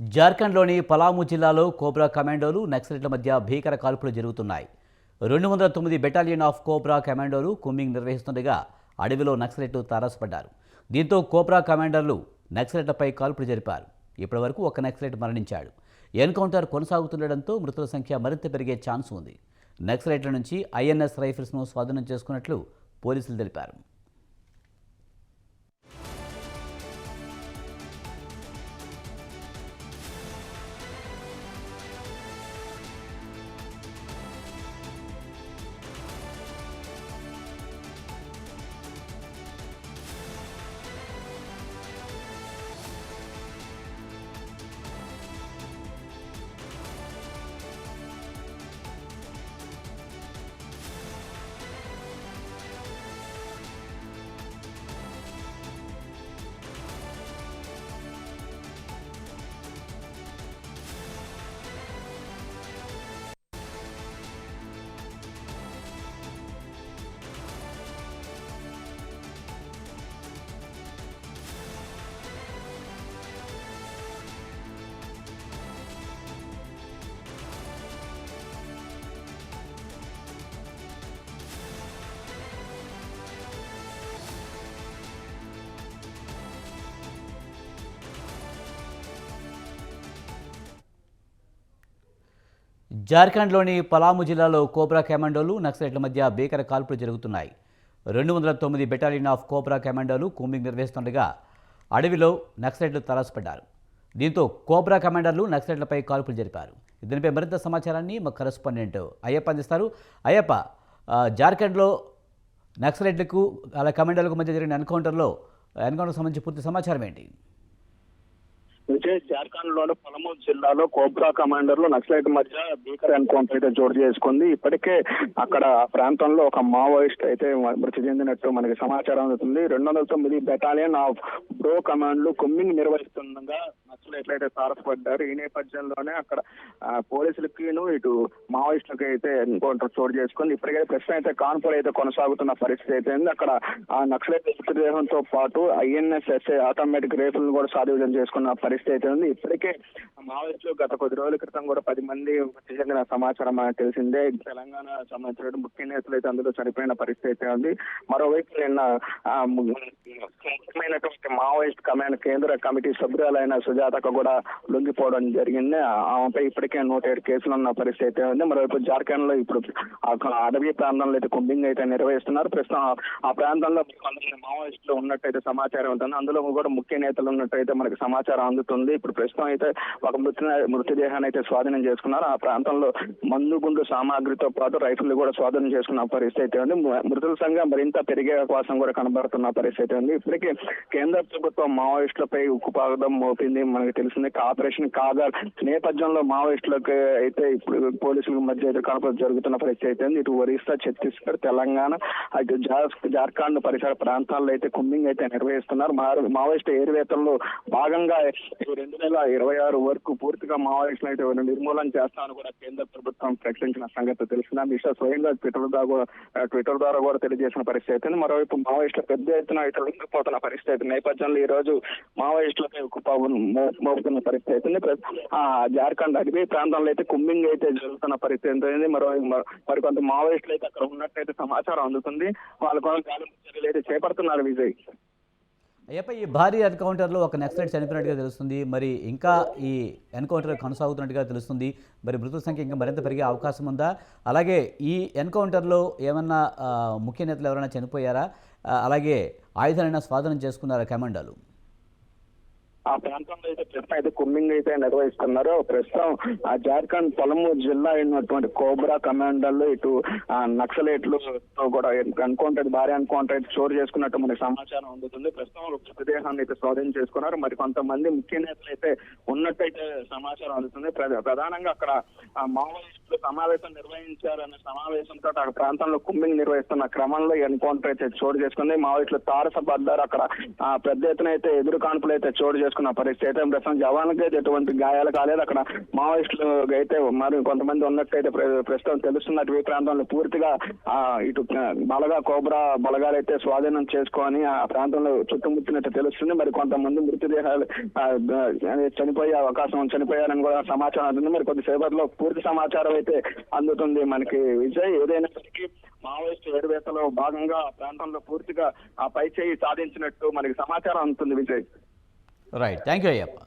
జార్ఖండ్లోని పలాము జిల్లాలో కోబ్రా కమాండోలు నక్సలైట్ల మధ్య భీకర కాల్పులు జరుగుతున్నాయి. 209 బెటాలియన్ ఆఫ్ కోబ్రా కమాండోలు కూంబింగ్ నిర్వహిస్తుండగా అడవిలో నక్సలైట్లు తారసపడ్డారు. దీంతో కోబ్రా కమాండర్లు నక్సలైట్లపై కాల్పులు జరిపారు. ఇప్పటివరకు ఒక నక్సలైట్ మరణించాడు. ఎన్కౌంటర్ కొనసాగుతుండటంతో మృతుల సంఖ్య మరింత పెరిగే ఛాన్స్ ఉంది. నక్సలైట్ల నుంచి ఐఎన్ఎస్ రైఫిల్స్ను స్వాధీనం చేసుకున్నట్లు పోలీసులు తెలిపారు. జార్ఖండ్లోని పలాము జిల్లాలో కోబ్రా కమాండోలు నక్సలైట్ల మధ్య భీకర కాల్పులు జరుగుతున్నాయి. 209 బెటాలియన్ ఆఫ్ కోబ్రా కమాండోలు కూంబింగ్ నిర్వహిస్తుండగా అడవిలో నక్సలైట్లు తారసపడ్డారు. దీంతో కోబ్రా కమాండర్లు నక్సలైట్లపై కాల్పులు జరిపారు. దీనిపై మరింత సమాచారాన్ని మా కరెస్పాండెంట్ అయ్యప్ప అందిస్తారు. అయ్యప్ప, జార్ఖండ్లో నక్సలైట్లకు అలా కమాండర్లకు మధ్య జరిగిన ఎన్కౌంటర్కి సంబంధించి పూర్తి సమాచారం ఏంటి? జార్ఖండ్ లోని పలమూరు జిల్లాలో కోబ్రా కమాండర్లు నక్సలైట్ మధ్య భీకర ఎన్కౌంటర్ అయితే చోటు చేసుకుంది. ఇప్పటికే అక్కడ ప్రాంతంలో ఒక మావోయిస్ట్ అయితే మృతి చెందినట్టు మనకి సమాచారం అందుతుంది. 209 బెటాలియన్ ఆఫ్ బ్రో కమాండ్లు కుమ్మింగ్ నిర్వహిస్తుండగా నక్సలైట్లు అయితే తారసపడ్డారు. ఈ నేపథ్యంలోనే అక్కడ పోలీసులకి ఇటు మావోయిస్టులకి అయితే ఎన్కౌంటర్ చోటు చేసుకుంది. ఇప్పటికే ప్రస్తుతం అయితే కాన్పూర్ అయితే కొనసాగుతున్న పరిస్థితి అయితే ఉంది. అక్కడ ఆ నక్సలైట్ మృతదేహంతో పాటు ఐఎన్ఎస్ఎస్ఏ ఆటోమేటిక్ రైఫిల్ కూడా స్వాధీనం చేసుకున్న పరిస్థితి అయితే ఉంది. ఇప్పటికే మావోయిస్టులు గత కొద్ది రోజుల క్రితం కూడా 10 మంది మృతి చెందిన సమాచారం మనకు తెలిసిందే. తెలంగాణ సంబంధించిన ముఖ్య నేతలు అయితే అందులో చనిపోయిన పరిస్థితి అయితే ఉంది. మరోవైపు నిన్న ముఖ్యమైనటువంటి మావోయిస్ట్ కమాండ్ కేంద్ర కమిటీ సభ్యురాలైన సుజాతకు కూడా లొంగిపోవడం జరిగింది. ఆమెపై ఇప్పటికే 107 కేసులు ఉన్న పరిస్థితి అయితే ఉంది. మరోవైపు జార్ఖండ్ లో ఇప్పుడు అడవి ప్రాంతంలో అయితే కుంబింగ్ అయితే నిర్వహిస్తున్నారు. ప్రస్తుతం ఆ ప్రాంతంలో కొంతమంది మావోయిస్టులు ఉన్నట్టయితే సమాచారం ఉంటుంది. అందులో కూడా ముఖ్య నేతలు ఉన్నట్టయితే మనకి సమాచారం అందుతుంది. ఇప్పుడు ప్రస్తుతం అయితే ఒక మృతదేహాన్ని అయితే స్వాధీనం చేసుకున్నారు. ఆ ప్రాంతంలో మందు గుండు సామాగ్రితో పాటు రైఫిల్ కూడా స్వాధీనం చేసుకున్న పరిస్థితి అయితే ఉంది. మృతుల సంఖ్య మరింత పెరిగే అవకాశం కూడా కనబడుతున్న పరిస్థితి ఉంది. ఇప్పటికే కేంద్ర ప్రభుత్వం మావోయిస్టులపై ఉక్కుపాదం మోపింది మనకు తెలిసింది. ఆపరేషన్ కాగర్ నేపథ్యంలో మావోయిస్టులకు అయితే ఇప్పుడు పోలీసుల మధ్య అయితే కనపడి జరుగుతున్న పరిస్థితి అయితే ఉంది. ఇటు ఒరిస్సా, ఛత్తీస్గఢ్, తెలంగాణ, అటు జార్ఖండ్ పరిసర ప్రాంతాల్లో అయితే కుమ్మింగ్ అయితే నిర్వహిస్తున్నారు. మావోయిస్టు ఏరివేతల్లో భాగంగా 2026 వరకు పూర్తిగా మావోయిస్టులు అయితే నిర్మూలన చేస్తామని కూడా కేంద్ర ప్రభుత్వం ప్రకటించిన సంగతి తెలిసిన విషయం స్వయంగా ట్విట్టర్ ద్వారా కూడా తెలియజేసిన పరిస్థితి అయితే. మరోవైపు మావోయిస్టులు పెద్ద ఎత్తున అయితే లొంగిపోతున్న పరిస్థితి నేపథ్యంలో ఈ రోజు మావోయిస్టులపై మోపుతున్న పరిస్థితి అయితే. జార్ఖండ్ అడవి ప్రాంతంలో అయితే కుమ్మింగ్ అయితే జరుగుతున్న పరిస్థితి అయితే. మరికొంత మావోయిస్టులు అయితే అక్కడ ఉన్నట్టయితే సమాచారం అందుతుంది. వాళ్ళు కూడా గాలింపు చర్యలు అయితే చేపడుతున్నారు. విజయ్, అయ్యప్ప, ఈ భారీ ఎన్కౌంటర్లో ఒక నక్సలైట్ చనిపోయినట్టుగా తెలుస్తుంది. మరి ఇంకా ఈ ఎన్కౌంటర్ కొనసాగుతున్నట్టుగా తెలుస్తుంది. మరి మృతుల సంఖ్య ఇంకా మరింత పెరిగే అవకాశం ఉందా? అలాగే ఈ ఎన్కౌంటర్లో ఏమన్నా ముఖ్య నేతలు ఎవరైనా చనిపోయారా? అలాగే ఆయుధాలైనా స్వాధీనం చేసుకున్నారా కమాండోలు? ఆ ప్రాంతంలో అయితే ప్రస్తుతం అయితే కుమ్మింగ్ అయితే నిర్వహిస్తున్నారు. ప్రస్తుతం ఆ జార్ఖండ్ పలమూరు జిల్లా అయినటువంటి కోబ్రా కమాండర్లు ఇటు నక్సలైట్లు కూడా భారీ ఎన్కౌంటర్ అయితే చోటు చేసుకున్నట్టు మనకి సమాచారం అందుతుంది. ప్రస్తుతం మృతదేహాన్ని అయితే స్వాధీనం చేసుకున్నారు. మరి కొంతమంది ముఖ్య నేతలు అయితే ఉన్నట్టయితే సమాచారం అందుతుంది. ప్రధానంగా అక్కడ మావోయిస్టులు సమావేశం నిర్వహించారనే సమావేశంతో ఆ ప్రాంతంలో కుమ్మింగ్ నిర్వహిస్తున్న క్రమంలో ఎన్కౌంటర్ అయితే చోటు చేసుకుంది. మావోయిస్టులు తారసపడ్డారు. అక్కడ పెద్ద ఎత్తున అయితే ఎదురు కాన్పులు అయితే చోటు చేసుకున్నారు. చేసుకున్న పరిస్థితి అయితే ప్రస్తుతం జవాన్లకి అయితే ఎటువంటి గాయాలు కాలేదు. అక్కడ మావోయిస్టులు అయితే మరి కొంతమంది ఉన్నట్టయితే ప్రస్తుతం తెలుస్తున్నట్టు ఈ ప్రాంతంలో పూర్తిగా ఇటు కోబ్రా బలగాలు అయితే స్వాధీనం చేసుకొని ఆ ప్రాంతంలో చుట్టుముట్టినట్టు తెలుస్తుంది. మరి కొంతమంది మృతదేహాలు చనిపోయారని కూడా సమాచారం అందుతుంది. మరి కొద్దిసేపట్లో పూర్తి సమాచారం అయితే అందుతుంది మనకి విజయ్. ఏదైనప్పటికీ మావోయిస్టు ఏరువేతలో భాగంగా ఆ ప్రాంతంలో పూర్తిగా ఆ పై చేయి సాధించినట్టు మనకి సమాచారం అందుతుంది Vijay. Right, thank you Ayyappa.